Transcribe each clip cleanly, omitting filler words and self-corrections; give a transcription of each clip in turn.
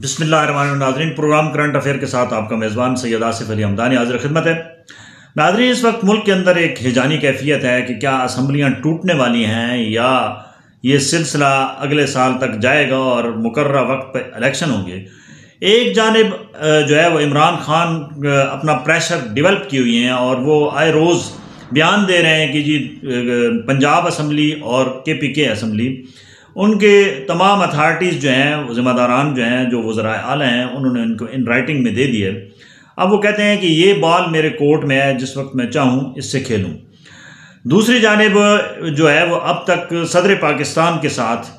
بسم اللہ الرحمن الرحیم۔ ناظرین، پروگرام کرنٹ افیئر کے ساتھ آپ کا میزبان سید آصف علی حمدانی حاضر خدمت ہے۔ ناظرین، اس وقت ملک کے اندر ایک ہیجانی کیفیت ہے کہ کیا اسمبلیاں ٹوٹنے والی ہیں یا یہ سلسلہ اگلے سال تک جائے گا اور مقررہ وقت پہ الیکشن ہوں گے۔ ایک جانب جو ہے وہ عمران خان اپنا پریشر ڈیولپ کی ہوئی ہیں اور وہ آئے روز بیان دے رہے ہیں کہ جی پنجاب اسمبلی اور KPK اسمبلی، ان کے تمام اتھارٹیز جو ہیں، ذمہ داران جو ہیں، جو وزرائے اعلیٰ ہیں، انہوں نے ان کو ان رائٹنگ میں دے دیے۔ اب وہ کہتے ہیں کہ یہ بال میرے کورٹ میں ہے، جس وقت میں چاہوں اس سے کھیلوں۔ دوسری جانب جو ہے وہ اب تک صدر پاکستان کے ساتھ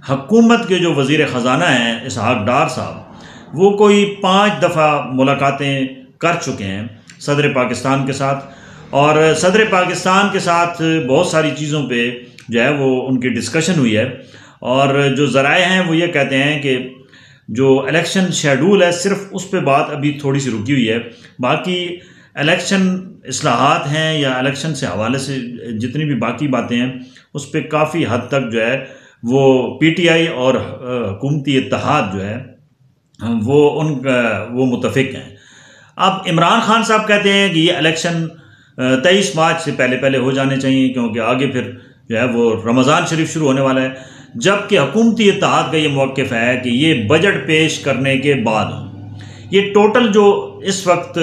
حکومت کے جو وزیر خزانہ ہیں اسحاق ڈار صاحب، وہ کوئی 5 دفعہ ملاقاتیں کر چکے ہیں صدر پاکستان کے ساتھ، اور صدر پاکستان کے ساتھ بہت ساری چیزوں پہ جو ہے وہ ان کی ڈسکشن ہوئی ہے، اور جو ذرائع ہیں وہ یہ کہتے ہیں کہ جو الیکشن شیڈول ہے صرف اس پہ بات ابھی تھوڑی سی رکی ہوئی ہے، باقی الیکشن اصلاحات ہیں یا الیکشن سے حوالے سے جتنی بھی باقی باتیں ہیں اس پہ کافی حد تک جو ہے وہ PTI اور حکومتی اتحاد جو ہے وہ متفق ہیں۔ اب عمران خان صاحب کہتے ہیں کہ یہ الیکشن 23 مارچ سے پہلے ہو جانے چاہیے، کیونکہ آگے پھر جو ہے وہ رمضان شریف شروع ہونے والا ہے، جبکہ حکومتی اتحاد کا یہ موقف ہے کہ یہ بجٹ پیش کرنے کے بعد ہوں۔ یہ ٹوٹل جو اس وقت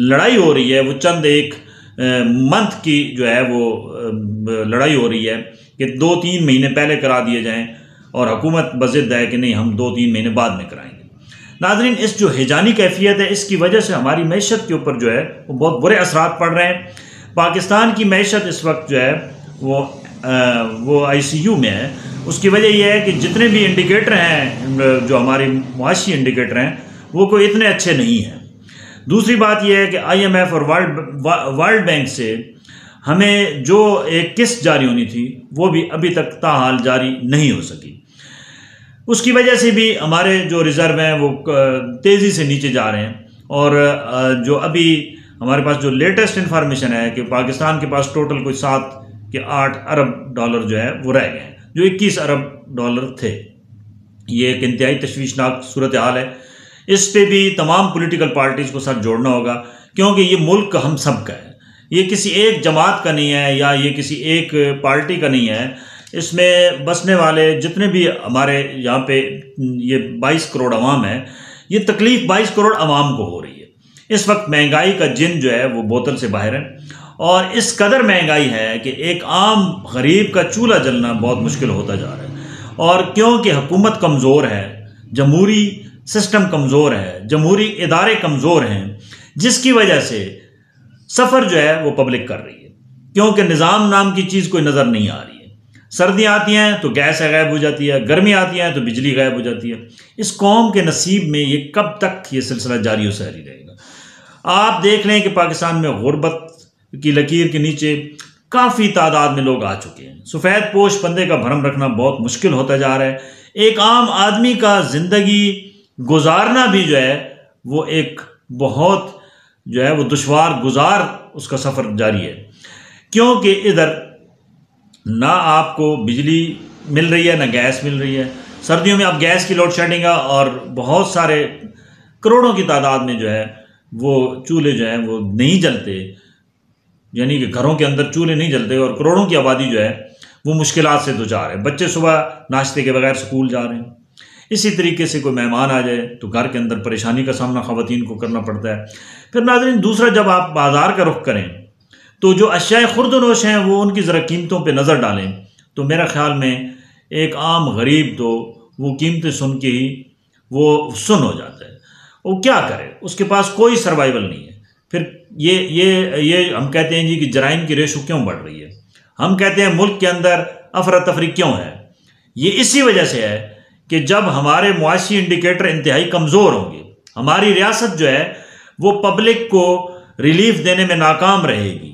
لڑائی ہو رہی ہے وہ چند ایک منتھ کی جو ہے وہ لڑائی ہو رہی ہے کہ 2-3 مہینے پہلے کرا دیے جائیں، اور حکومت بضد ہے کہ نہیں ہم 2-3 مہینے بعد میں کرائیں گے۔ ناظرین، اس جو ہیجانی کیفیت ہے اس کی وجہ سے ہماری معیشت کے اوپر جو ہے وہ بہت برے اثرات پڑ رہے ہیں۔ پاکستان کی معیشت اس وقت جو ہے وہ ICU میں ہے۔ اس کی وجہ یہ ہے کہ جتنے بھی انڈیکیٹر ہیں جو ہمارے معاشی انڈیکیٹر ہیں وہ کوئی اتنے اچھے نہیں ہیں۔ دوسری بات یہ ہے کہ IMF اور ورلڈ بینک سے ہمیں جو ایک قسط جاری ہونی تھی وہ بھی ابھی تک تاحال جاری نہیں ہو سکی۔ اس کی وجہ سے بھی ہمارے جو ریزرو ہیں وہ تیزی سے نیچے جا رہے ہیں، اور جو ابھی ہمارے پاس جو لیٹسٹ انفارمیشن ہے کہ پاکستان کے پاس ٹوٹل کوئی 7 کہ 8 ارب ڈالر جو ہے وہ رہ گئے ہیں، جو 21 ارب ڈالر تھے۔ یہ ایک انتہائی تشویشناک صورتحال ہے۔ اس پہ بھی تمام پولیٹیکل پارٹیز کو ساتھ جوڑنا ہوگا، کیونکہ یہ ملک ہم سب کا ہے، یہ کسی ایک جماعت کا نہیں ہے یا یہ کسی ایک پارٹی کا نہیں ہے۔ اس میں بسنے والے جتنے بھی ہمارے یہاں پہ یہ 22 کروڑ عوام ہے، یہ تکلیف 22 کروڑ عوام کو ہو رہی ہے۔ اس وقت مہنگائی کا جن جو ہے وہ بوتل سے باہر ہے، اور اس قدر مہنگائی ہے کہ ایک عام غریب کا چولہا جلنا بہت مشکل ہوتا جا رہا ہے، اور کیونکہ حکومت کمزور ہے، جمہوری سسٹم کمزور ہے، جمہوری ادارے کمزور ہیں، جس کی وجہ سے سفر جو ہے وہ پبلک کر رہی ہے، کیونکہ نظام نام کی چیز کوئی نظر نہیں آ رہی ہے۔ سردیاں آتی ہیں تو گیس غائب ہو جاتی ہے، گرمی آتی ہیں تو بجلی غائب ہو جاتی ہے۔ اس قوم کے نصیب میں یہ کب تک یہ سلسلہ جاری و ساری رہے گا؟ آپ دیکھ لیں کہ پاکستان میں غربت کی لکیر کے نیچے کافی تعداد میں لوگ آ چکے ہیں۔ سفید پوش بندے کا بھرم رکھنا بہت مشکل ہوتا جا رہا ہے۔ ایک عام آدمی کا زندگی گزارنا بھی جو ہے وہ ایک بہت جو ہے وہ دشوار گزار اس کا سفر جاری ہے، کیونکہ ادھر نہ آپ کو بجلی مل رہی ہے نہ گیس مل رہی ہے۔ سردیوں میں اب گیس کی لوڈ شیڈنگ ہے، اور بہت سارے کروڑوں کی تعداد میں جو ہے وہ چولہے جو ہیں وہ نہیں جلتے، یعنی کہ گھروں کے اندر چولہے نہیں جلتے، اور کروڑوں کی آبادی جو ہے وہ مشکلات سے دوچار ہے۔ بچے صبح ناشتے کے بغیر اسکول جا رہے ہیں۔ اسی طریقے سے کوئی مہمان آ جائے تو گھر کے اندر پریشانی کا سامنا خواتین کو کرنا پڑتا ہے۔ پھر ناظرین، دوسرا جب آپ بازار کا رخ کریں تو جو اشیاء خرد و نوش ہیں وہ ان کی ذرا قیمتوں پہ نظر ڈالیں تو میرا خیال میں ایک عام غریب تو وہ قیمتیں سن کے ہی وہ سن ہو جاتا ہے۔ وہ کیا کرے؟ اس کے پاس کوئی سروائیول نہیں ہے۔ پھر یہ ہم کہتے ہیں جی کہ جرائم کی ریشو کیوں بڑھ رہی ہے؟ ہم کہتے ہیں ملک کے اندر افراتفری کیوں ہے؟ یہ اسی وجہ سے ہے کہ جب ہمارے معاشی انڈیکیٹر انتہائی کمزور ہوں گے، ہماری ریاست جو ہے وہ پبلک کو ریلیف دینے میں ناکام رہے گی،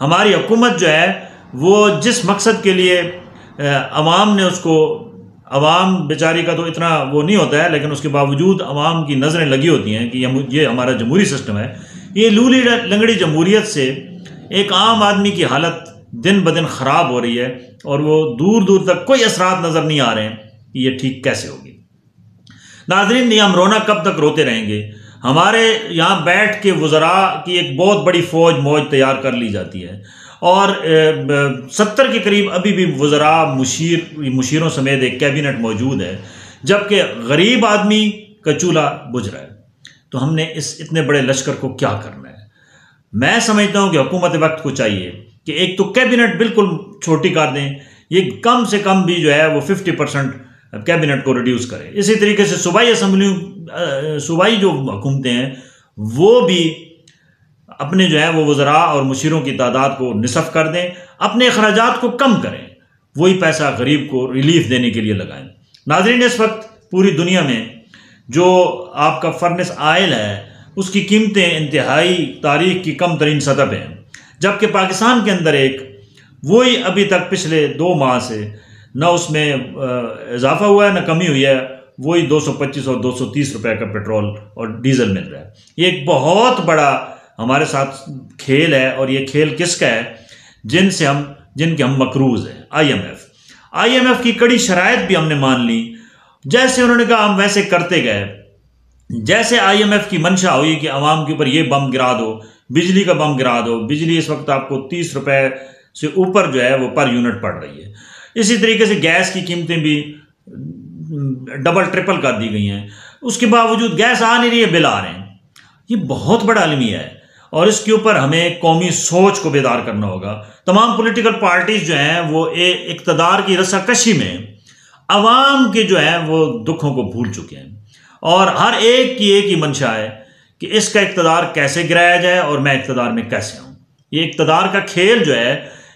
ہماری حکومت جو ہے وہ جس مقصد کے لیے عوام نے اس کو، عوام بیچاری کا تو اتنا وہ نہیں ہوتا ہے، لیکن اس کے باوجود عوام کی نظریں لگی ہوتی ہیں کہ یہ ہمارا جمہوری سسٹم ہے، یہ لولی لنگڑی جمہوریت سے ایک عام آدمی کی حالت دن بدن خراب ہو رہی ہے، اور وہ دور دور تک کوئی اثرات نظر نہیں آ رہے ہیں کہ یہ ٹھیک کیسے ہوگی۔ ناظرین، یہ ہم رونا کب تک روتے رہیں گے؟ ہمارے یہاں بیٹھ کے وزراء کی ایک بہت بڑی موج تیار کر لی جاتی ہے، اور 70 کے قریب ابھی بھی وزراء مشیروں سمیت ایک کیبنٹ موجود ہے، جبکہ غریب آدمی کا چولہا بجھ رہا ہے۔ تو ہم نے اس اتنے بڑے لشکر کو کیا کرنا ہے؟ میں سمجھتا ہوں کہ حکومت وقت کو چاہیے کہ ایک تو کیبنٹ بالکل چھوٹی کر دیں، یہ کم سے کم بھی جو ہے وہ 50% کیبنٹ کو ریڈیوس کرے۔ اسی طریقے سے صوبائی جو حکومتیں ہیں وہ بھی اپنے جو ہے وہ وزراء اور مشیروں کی تعداد کو نصف کر دیں، اپنے اخراجات کو کم کریں، وہی پیسہ غریب کو ریلیف دینے کے لیے لگائیں۔ ناظرین، اس وقت پوری دنیا میں جو آپ کا فرنس آئل ہے اس کی قیمتیں انتہائی تاریخ کی کم ترین سطح پہ ہیں، جبکہ پاکستان کے اندر وہی ابھی تک پچھلے 2 ماہ سے نہ اس میں اضافہ ہوا ہے نہ کمی ہوئی ہے، وہی 225 اور 230 روپے کا پیٹرول اور ڈیزل مل رہا ہے۔ یہ ایک بہت بڑا ہمارے ساتھ کھیل ہے، اور یہ کھیل کس کا ہے؟ جن کے ہم مقروض ہیں، آئی ایم ایف کی کڑی شرائط بھی ہم نے مان لی، جیسے انہوں نے کہا ہم ویسے کرتے گئے۔ جیسے آئی ایم ایف کی منشا ہوئی کہ عوام کے اوپر یہ بم گرا دو، بجلی کا بم گرا دو، بجلی اس وقت آپ کو 30 روپے سے اوپر جو ہے وہ پر یونٹ پڑ رہی ہے۔ اسی طریقے سے گیس کی قیمتیں بھی ڈبل ٹرپل کر دی گئی ہیں، اس کے باوجود گیس آ نہیں رہی ہے، بل آ رہے ہیں۔ یہ بہت بڑا المیہ ہے، اور اس کے اوپر ہمیں قومی سوچ کو بیدار کرنا ہوگا۔ تمام پولیٹیکل پارٹیز جو ہیں وہ اقتدار کی رسا کشی میں عوام کے جو ہیں وہ دکھوں کو بھول چکے ہیں، اور ہر ایک کی ایک ہی منشا ہے کہ اس کا اقتدار کیسے گرایا جائے اور میں اقتدار میں کیسے آؤں۔ یہ اقتدار کا کھیل جو ہے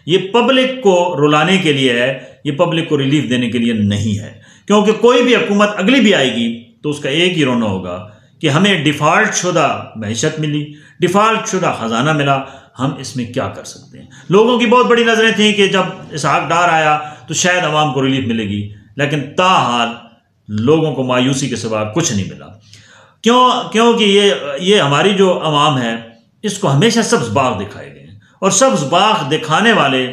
یہ پبلک کو رلانے کے لیے ہے، یہ پبلک کو ریلیف دینے کے لیے نہیں ہے، کیونکہ کوئی بھی حکومت اگلی بھی آئے گی تو اس کا ایک ہی رونا ہوگا کہ ہمیں ڈیفالٹ شدہ معیشت ملی، ڈیفالٹ شدہ خزانہ ملا، ہم اس میں کیا کر سکتے ہیں۔ لوگوں کی بہت بڑی نظریں تھیں کہ جب اسحاق ڈار آیا تو شاید عوام کو ریلیف ملے گی، لیکن تاحال لوگوں کو مایوسی کے سوا کچھ نہیں ملا۔ کیونکہ یہ ہماری جو عوام ہے اس کو ہمیشہ سبز باغ دکھائے گئے ہیں، اور سبز باغ دکھانے والے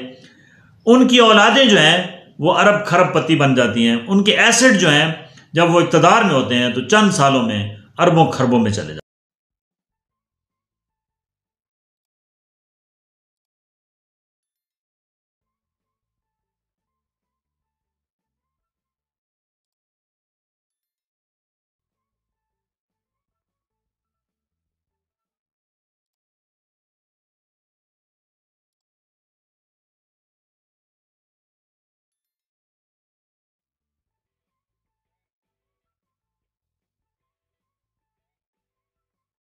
ان کی اولادیں جو ہیں وہ ارب خرب پتی بن جاتی ہیں، ان کے ایسٹ جو ہیں جب وہ اقتدار میں ہوتے ہیں تو چند سالوں میں اربوں خربوں میں چلے جاتے ہیں۔